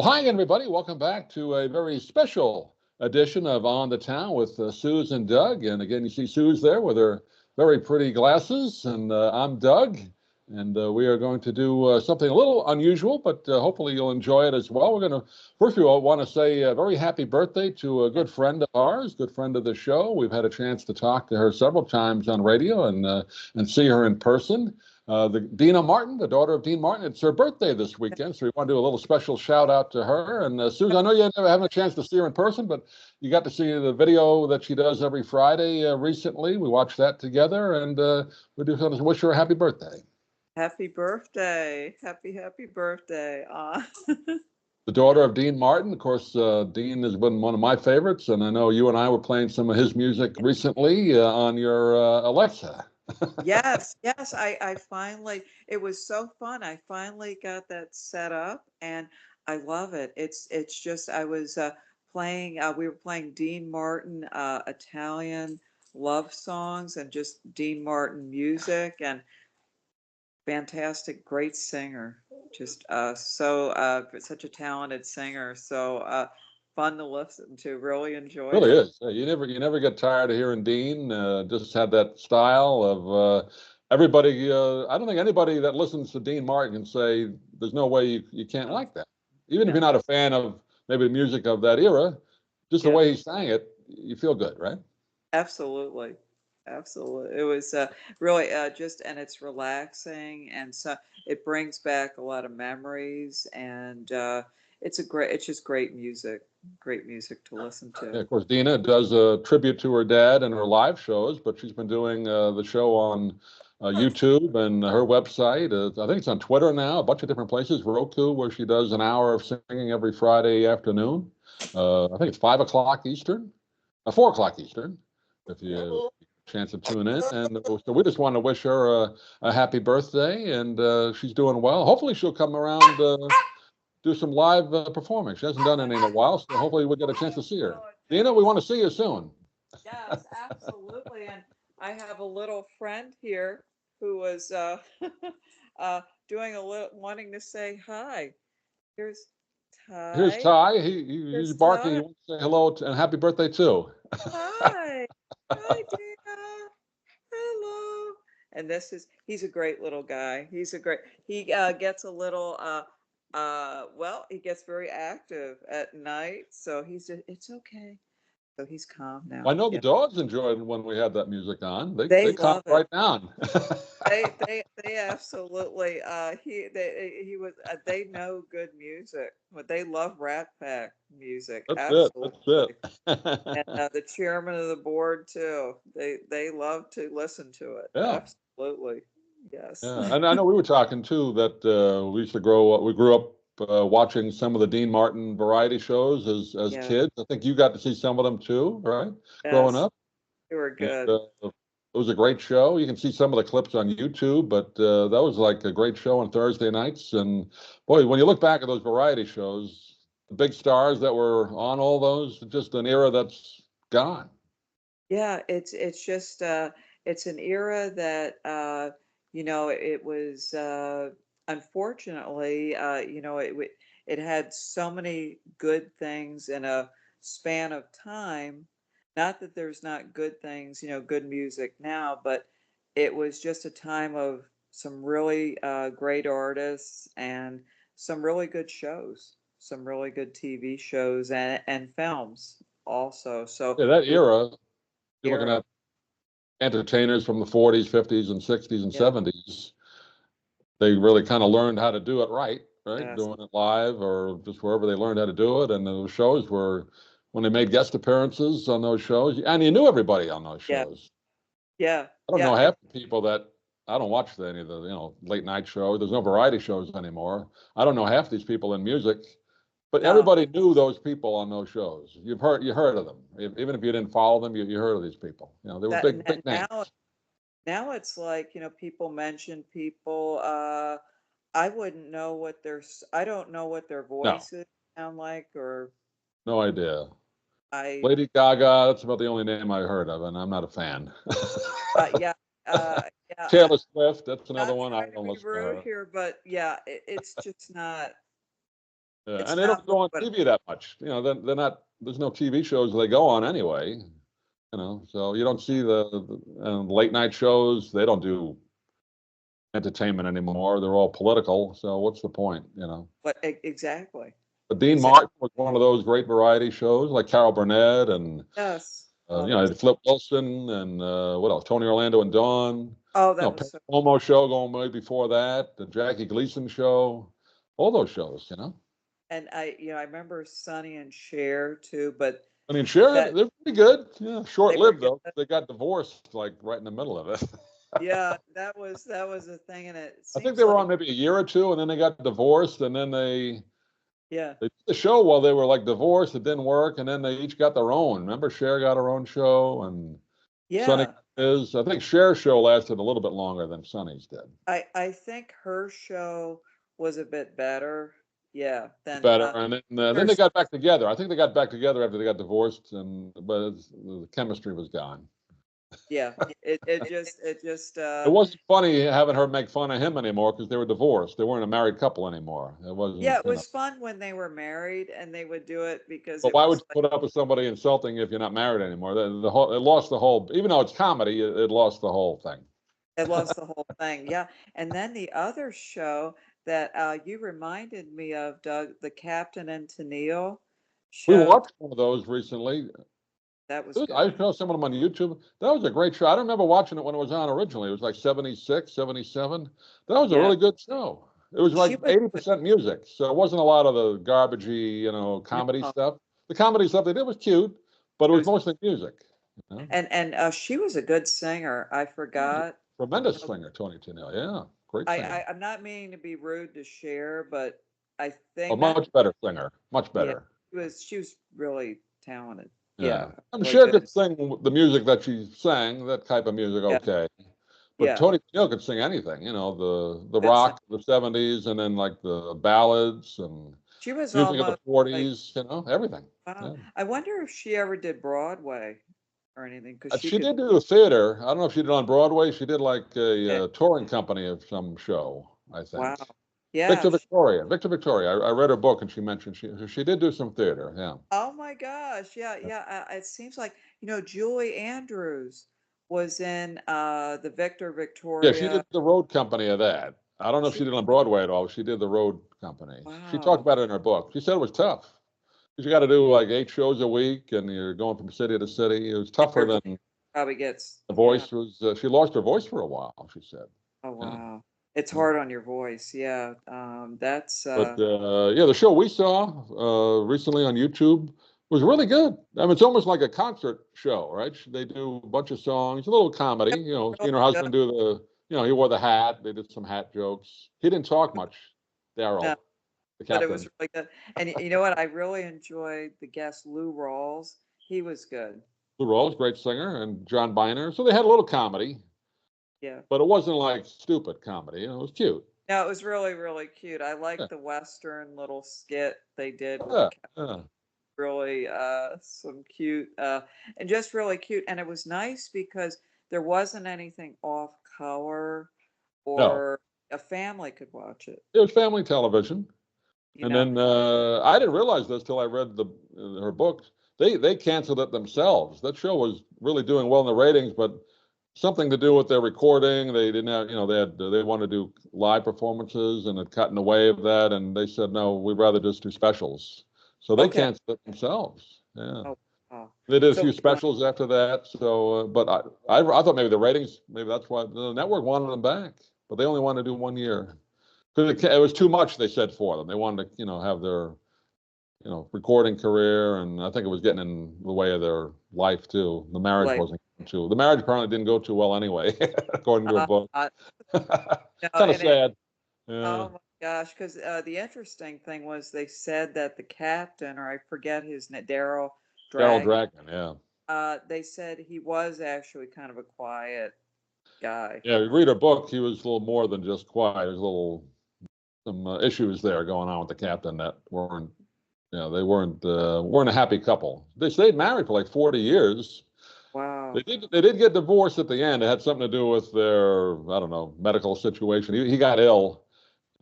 Well, hi, everybody. Welcome back to a very special edition of On the Town with Suz and Doug. And again, you see Suz there with her very pretty glasses, and I'm Doug. And we are going to do something a little unusual, but hopefully you'll enjoy it as well. We're going to, first of all, want to say a very happy birthday to a good friend of ours, good friend of the show. We've had a chance to talk to her several times on radio and see her in person. Dina Martin, the daughter of Dean Martin, it's her birthday this weekend, so we want to do a little special shout out to her. And Susan, I know you never had a chance to see her in person, but you got to see the video that she does every Friday recently. We watched that together, and we do want to wish her a happy birthday. Happy birthday. Happy birthday. The daughter of Dean Martin. Of course, Dean has been one of my favorites, and I know you and I were playing some of his music recently on your Alexa. Yes. I finally, it was so fun. I finally got that set up and I love it. It's just, I was playing, we were playing Dean Martin Italian love songs and just Dean Martin music and fantastic, great singer. Just such a talented singer. So fun to listen to. Really enjoyed Really it. is. You never get tired of hearing Dean. Just had that style of everybody. I don't think anybody that listens to Dean Martin can say there's no way you can't No, like that. Even if no, you're not a fan of maybe the music of that era, just the yeah. way he sang it, you feel good, right? Absolutely. Absolutely. It was really just, and it's relaxing. And so it brings back a lot of memories. And it's just great music to listen Yeah, to. of course, Dina does a tribute to her dad and her live shows, but she's been doing the show on YouTube and her website. I think it's on Twitter now, a bunch of different places, Roku, where she does an hour of singing every Friday afternoon. I think it's 5 o'clock Eastern, 4 o'clock Eastern, if you have a chance to tune in. And so we just want to wish her a happy birthday, and she's doing well. Hopefully, she'll come around. Do some live performing. She hasn't done any in a while, so hopefully we'll get a chance to see her. Oh, Dina, we want to see you soon. yes, absolutely. And I have a little friend here who was uh, doing a little, wanting to say hi. Here's Here's Ty. Ty. He's Here's barking. He Ty. wants to say hello and happy birthday too. Hi. Hi, Dina. Hello. And he's a great little guy. He gets a little, well, he gets very active at night. So it's okay. So he's calm now. I know the Yeah. dogs enjoyed when we had that music on. They They calmed love it. right down. They absolutely he was they know good music, but they love Rat Pack music. That's it. Absolutely. That's And it. the chairman of the board too. They love to listen to it. Yeah. Absolutely. Yes. Yeah, and I know we were talking too that we used to grow up. We grew up watching some of the Dean Martin variety shows as Yeah. kids. I think you got to see some of them too, right? Growing Yes. up, They were and good. it was a great show. You can see some of the clips on YouTube, but that was like a great show on Thursday nights. And boy, when you look back at those variety shows, the big stars that were on all those, just an era that's gone. Yeah, it's just it's an era that it was unfortunately it had so many good things in a span of time. Not that there's not good things, good music now, but it was just a time of some really great artists and some really good shows, some really good TV shows and films also. So Yeah, that it was era. an You're looking era. at entertainers from the 40s, 50s, and 60s and Yeah. 70s. They really kind of learned how to do it right? Yes. Doing it live or just wherever they learned how to do it. And those shows were when they made guest appearances on those shows, and you knew everybody on those Yeah. shows. Yeah. I don't Yeah. know half the people that I don't watch any of the late night shows. There's no variety shows anymore. I don't know half these people in music, but No. everybody knew those people on those shows. You heard of them, even if you didn't follow them. You heard of these people. They were That big names. now it's like, people mention people. I don't know what their No, voices sound like, or no idea. I Lady Gaga, that's about the only name I heard of, and I'm not a fan. yeah, yeah. Taylor Swift, that's another Not one. I trying to don't be listen to rude her. here, but yeah, it's just not. Yeah, It's and they not don't go on what TV that much. You know, they're not. There's no TV shows they go on anyway. You know, so you don't see the late night shows. They don't do entertainment anymore. They're all political. So what's the point? You know. exactly. But Dean Exactly. Martin was one of those great variety shows, like Carol Burnett and Yes. you Oh, that know, was Flip Wilson and what else? Tony Orlando and Dawn. oh, You know, that was Perry so Como show going way before that, the Jackie Gleason show, all those shows. You know. and I remember Sonny and Cher too, but I mean, sure, that they're pretty good. Yeah, they were short-lived good. though. They got divorced like right in the middle of it. Yeah, that was a thing, and it I think seems they were like on maybe a year or two, and then they got divorced, and then yeah, they did the show while they were like divorced. It didn't work, and then they each got their own. Remember, Cher got her own show, and Sonny yeah. is. I think Cher's show lasted a little bit longer than Sonny's did. I think her show was a bit better. Yeah, than Better, and then they hers. got back together. I think they got back together after they got divorced, and but the chemistry was gone. Yeah, it just It wasn't funny having her make fun of him anymore because they were divorced. They weren't a married couple anymore. It yeah, wasn't, it you know. was fun when they were married and they would do it because But it why was would like you put up with somebody insulting you if you're not married anymore? The whole, it lost the whole. Even though it's comedy, it lost the whole thing. it lost the whole thing. Yeah, and then the other show that you reminded me of, Doug, the Captain and Tennille We show. watched one of those recently. That was I good. saw some of them on YouTube. That was a great show. I don't remember watching it when it was on originally. It was like 76, 77. That was a Yeah, really good show. It was like she was good. 80% music. So it wasn't a lot of the garbagey, you know, comedy No, stuff. The comedy stuff they did was cute, but it it was was, mostly music. You know? and she was a good singer. I Yeah, forgot. tremendous singer, Tony Tennille. Yeah, great singer. I'm not meaning to be rude to Cher, but I A think not. much better singer. Much Yeah, better. she was really talented. Yeah. Yeah, I'm really sure good. could sing the music that she sang, that type of music, Yeah, okay. But yeah, Tony Tennille could sing anything, you know, the good singer. rock of the 70s and then like the ballads and She was music of the almost like 40s, you know, everything. wow. Yeah. I wonder if she ever did Broadway or anything because she She could. did do the theater. I don't know if she did on Broadway. She did like Yeah, a touring company of some show, I wow. think. Yeah. Victor Victoria. I read her book and she mentioned she did do some theater. Yeah. Oh my gosh. Yeah, yeah. It seems like Julie Andrews was in the Victor Yeah, she Victoria. did the road company of that. I don't know if She she did on Broadway at all. She did the road company. She talked wow. about it in her book. She said it was tough. You got to do like 8 shows a week, and you're going from city to city. It was And tougher her than voice probably gets the yeah. voice was. She lost her voice for a while. She said. Oh Yeah, wow. It's yeah. hard on your voice. Yeah. That's But yeah, the show we saw recently on YouTube was really good. I mean, it's almost like a concert show, right? They do a bunch of songs, a little comedy. You know, she really and her good. husband do the. You know, he wore the hat. They did some hat jokes. He didn't talk much. No, Daryl, the but it was captain. really good. And you know what? I really enjoyed the guest Lou Rawls. He was good. Lou Rawls, great singer, and John Biner. So they had a little comedy, Yeah. but it wasn't like stupid comedy. You know, it was cute. No, it was really, really cute. I Yeah, liked the Western little skit they did with the yeah, cat. yeah. Really, some cute, and just really cute. And it was nice because there wasn't anything off color No, or a family could watch it, it was family television. you And know? then I didn't realize this till I read her book. They canceled it themselves. That show was really doing well in the ratings, but something to do with their recording. They didn't have, you know, they wanted to do live performances and had cut in the way of that. And they said, no, we'd rather just do specials. So they Okay. canceled it themselves. Yeah. Oh, oh. They did a So, few specials after that. So, but I thought maybe the ratings, maybe that's why the network wanted them back, but they only wanted to do 1 year. Because it was too much, they said, for them. They wanted to, you know, have their, you know, recording career, and I think it was getting in the way of their life too. The marriage like, wasn't going too. The marriage apparently didn't go too well anyway, according to her book. uh, no, Kind of and it, sad. Yeah. oh my gosh, because the interesting thing was they said that the captain, or I forget his name, Daryl Daryl Dragon, Dragon. Yeah. they said he was actually kind of a quiet guy. Yeah. You read her book. He was a little more than just quiet. There's a little some issues there going on with the captain that weren't. You know, they weren't a happy couple. They stayed married for like 40 years. Wow. They did get divorced at the end. It had something to do with their, I don't know, medical situation. He got ill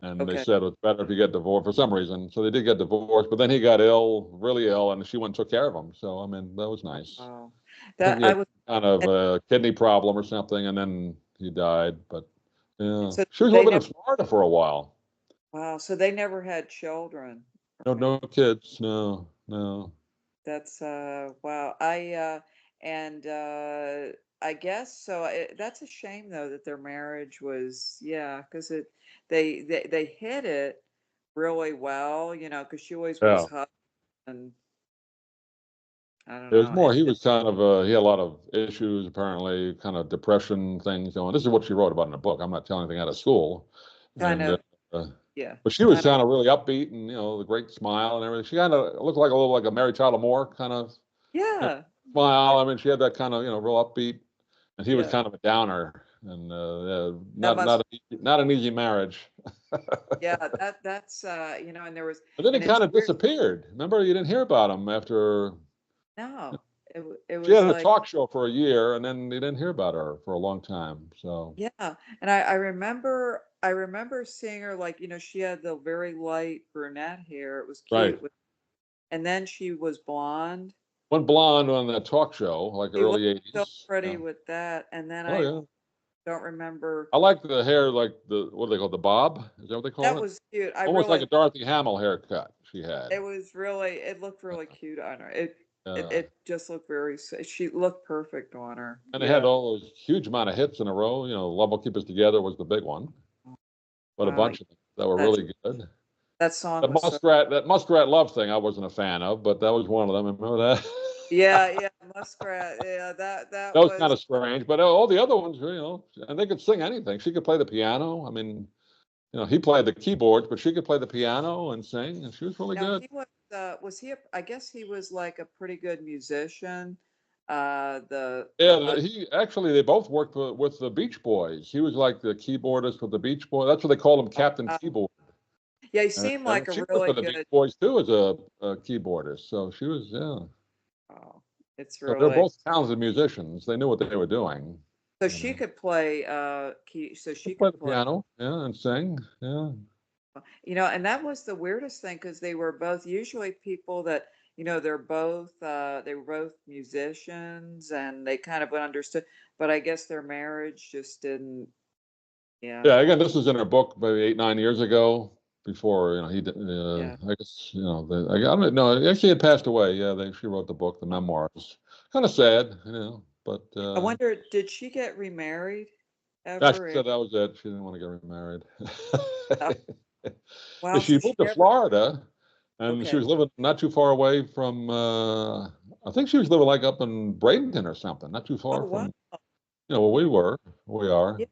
and they Okay. said it's better if you get divorced for some reason. So they did get divorced, but then he got ill, really ill, and she went and took care of him. So I mean, that was nice. Oh, I think that he I had was. kind of And a kidney problem or something, and then he died. But yeah, so she was they living in never. Florida for a while. Wow. So they never had children, No, right? no kids. No, no. That's wow. And I guess so. That's a shame though that their marriage was, yeah, because they hit it really well, because she always was Yeah. hot and I don't It was know. more, he was kind of, he had a lot of issues, apparently, kind of depression things going. This is what she wrote about in the book. I'm not telling anything out of school. Kind And, of, uh, yeah, but she was kind of, kind of really upbeat and, the great smile and everything. She kind of looked like a little like a Mary Tyler Moore kind of yeah, smile. I mean, she had that kind of, real upbeat, and he was yeah. kind of a downer and, yeah, That not, must, not an easy marriage. yeah, that's and there was, But then he and it's kind of weird. disappeared. Remember, you didn't hear about him after No, it she was had a like, talk show for a year, and then you didn't hear about her for a long time. So, yeah, and I remember seeing her like, she had the very light brunette hair. It was right. cute. And then she was blonde. Went blonde on that talk show, like She looked early so 80s. pretty Yeah. with that. And then Oh, I yeah. don't remember. I like the hair, like what do they call it, the bob? Is that what they call That it? was cute. Almost like a Dorothy Hamill haircut she had. It looked really cute on her. It Uh, it just looked she looked perfect on her. and they had Yeah. all those huge amount of hits in a row. Love Will Keep Us Together was the big one, but a Wow. bunch of them that were That really good. that song was so, That Muskrat Love thing I wasn't a fan of, but that was one of them. Remember that? yeah, yeah, Muskrat. Yeah, that That was kind was, of strange, but all the other ones, and they could sing anything. She could play the piano. I mean, he played the keyboards, but she could play the piano and sing, and she was really now good. was he I guess he was like a pretty good musician. The Yeah, husband. he actually they both worked with the Beach Boys. He was like the keyboardist with the Beach Boys. That's what they called him, Captain Keyboard. Yeah, he And, seemed and like a she worked really for the Beach good. Boys too as a keyboardist. So she was, yeah. Oh, it's So they're really, both talented musicians. They knew what they were doing. so You she know, could play key, so they she play the could play, piano, yeah, and sing, yeah. and that was the weirdest thing because they were both usually people that, they were both musicians and they kind of understood, but I guess their marriage just didn't, yeah, Yeah, again, this was in her book maybe 8, 9 years ago. Before he did, yeah. I guess I don't know. Actually, had passed away. Yeah, she wrote the book, the Oh, memoirs. Kind of sad, but I wonder, did she get remarried yeah, she ever? said that was it. She didn't want to get remarried. Uh, Yeah, wow, she so she moved to never, Florida, and she okay. was living not too far away from. I think she was living like up in Bradenton or something, not too Oh, far wow. from where we are. Yeah,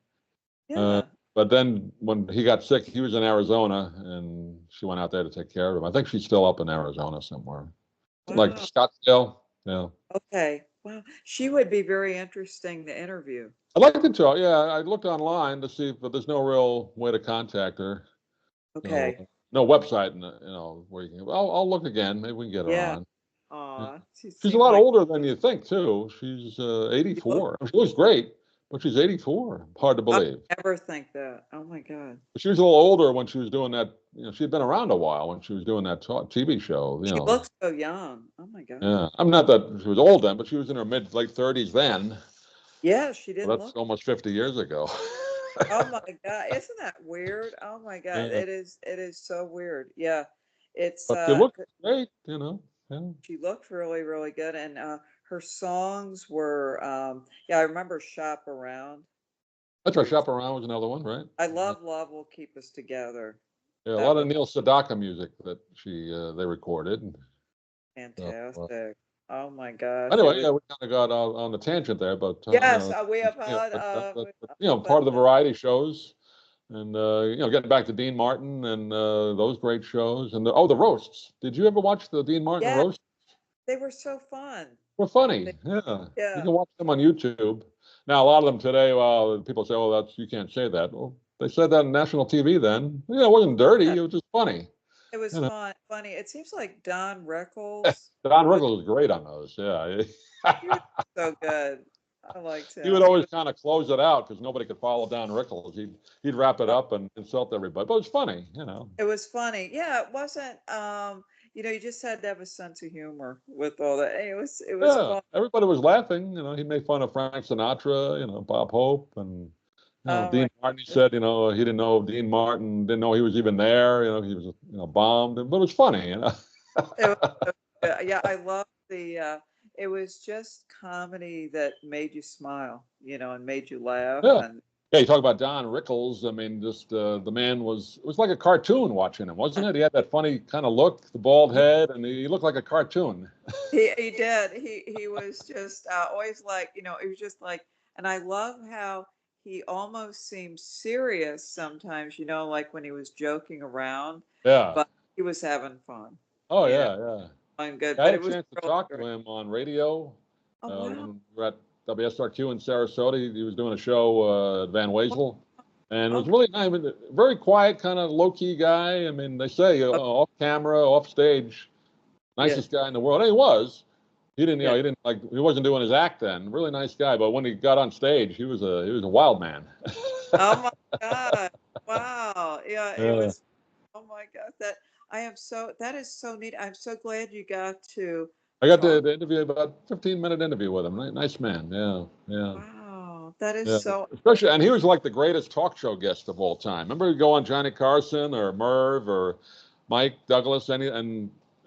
Uh, yeah. but then when he got sick, he was in Arizona, and she went out there to take care of him. I think she's still up in Arizona somewhere, like Wow. Scottsdale. Yeah, Okay. Wow. She would be very interesting to interview. I'd like to talk. Yeah, I looked online to see, but there's no real way to contact her. No, Okay. no website, where you can. I'll look again. Maybe we can get her Yeah. on. Yeah. Aw, she She's a seemed lot like older than you think, too. She's she looked. 84. She looks great, but she's 84. Hard to I believe. would never think that. Oh my God. She was a little older when she was doing that. She'd been around a while when she was doing that TV show. She looks so young. Oh my God. Yeah. I'm not that she was old then, but she was in her late 30s then. Yeah, she Well, didn't that's look. almost 50 years ago. Oh my God. Isn't that weird? Oh my God. Yeah. It is so weird. Yeah. It's But she looked great. Yeah. she looked really, really good. And her songs were yeah, I remember Shop Around. That's right. Shop Around was another one, right? I Yeah. love Love Will Keep Us Together. Yeah, a That lot was of Neil Sedaka music that they recorded. So, fantastic. Oh my gosh. It anyway, was, yeah, we kind of got on the tangent there, but yes, we have had but part of the variety shows, and getting back to Dean Martin and those great shows, and the roasts. Did you ever watch the Dean Martin yeah, roast? they were so fun. We're They, funny, yeah. You yeah. can watch them on YouTube. Now, a lot of them today, well, people say, "Oh, that's you can't say that." Well, they said that on national TV then. Yeah, it wasn't Yeah, dirty. It was just funny. it was You know, funny. It seems like Don Rickles Don was Rickles was great on those. Yeah. he was so good. I liked He would him. He always was, kind of close it out because nobody could follow Don Rickles. He'd wrap it up and insult everybody, but it was funny, you know. it was funny. Yeah, it wasn't, you just had to have a sense of humor with all that. It was Yeah, fun. everybody was laughing. You know, he made fun of Frank Sinatra, you know, Bob Hope, and Oh Dean my Martin. He goodness. said, he didn't know Dean Martin, didn't know he was even there. You know, he was, bombed, but it was funny. You know. It was, yeah, I love it was just comedy that made you smile, and made you laugh. Yeah. And Yeah, you talk about Don Rickles. I mean, just the man it was like a cartoon watching him, wasn't it? He had that funny kind of look, the bald yeah, head, and he looked like a cartoon. he did. He was just always like, it was just like, and I love how he almost seemed serious sometimes, like when he was joking around, Yeah. but he was having fun, Oh, you know, yeah, yeah. fun good. I But had a it was chance to really talk to great. him on radio Oh wow. when we were at WSRQ in Sarasota. He was doing a show at Van Wow. Wezel, and it was Okay. really nice. I mean, very quiet, kind of low key guy. I mean, they say Oh, off camera, off stage, yeah. nicest guy in the world. And he was. He didn't, Yeah. he didn't like, he wasn't doing his act then. Really nice guy, but when he got on stage, he was a wild man. Oh my God. Wow. Yeah, it Yeah. was. Oh my God. That is so neat. I'm so glad you got to I got talk. the interview, about 15-minute interview with him. Nice man. Yeah, yeah. Wow. That is Yeah, so especially, and he was like the greatest talk show guest of all time. Remember, he'd go on Johnny Carson or Merv or Mike Douglas, and I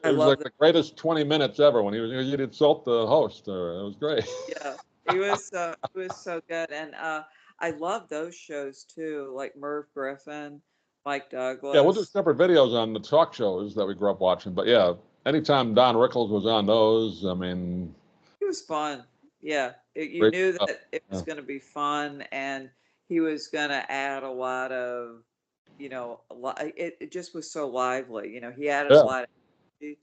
it was love like that. the greatest 20 minutes ever when he'd insult the host. Or it was great. Yeah. He was so good. And I love those shows too, like Merv Griffin, Mike Yeah, we'll do Douglas. separate videos on the talk shows that we grew up watching. But yeah, anytime Don Rickles was on those, I mean, It was fun. Yeah. You great knew stuff. that it was Yeah, going to be fun, and he was going to add a lot of, it just was so lively. He added a yeah. lot of energy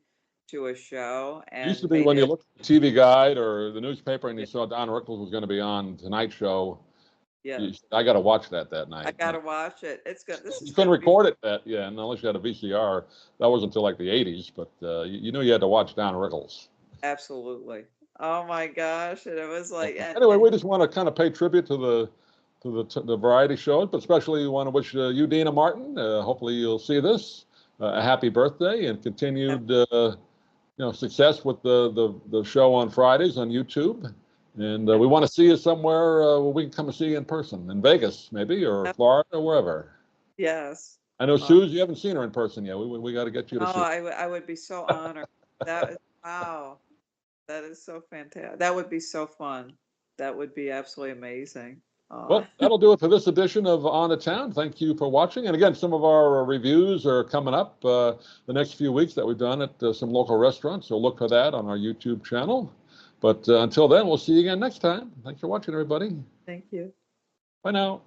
to a show It used to and be made when you it, looked at the TV Guide or the newspaper and you yeah, saw Don Rickles was going to be on Tonight Show. yeah. I got to watch that I night. got to watch it. This You is couldn't going to be record it yeah, and unless you had a VCR. That wasn't until like the 80s, but you knew you had to watch Don Rickles. absolutely. Oh my gosh. And it was like, Anyway, and we just want to kind of pay tribute to the variety shows, but especially we want to wish you, Dina Martin. Hopefully, you'll see this. A happy birthday and continued success with the show on Fridays on YouTube. And we want to see you somewhere where we can come and see you in person in Vegas, maybe, or Florida, or wherever. yes. I know Uh, Suze, you haven't seen her in person yet. We got to get you to oh, see her. I would be so honored. That is, wow. That is so fantastic. That would be so fun. That would be absolutely amazing. Uh, Well, that'll do it for this edition of On the Town. Thank you for watching. And again, some of our reviews are coming up the next few weeks that we've done at some local restaurants. So look for that on our YouTube channel. But until then, we'll see you again next time. Thanks for watching, everybody. thank you. Bye now.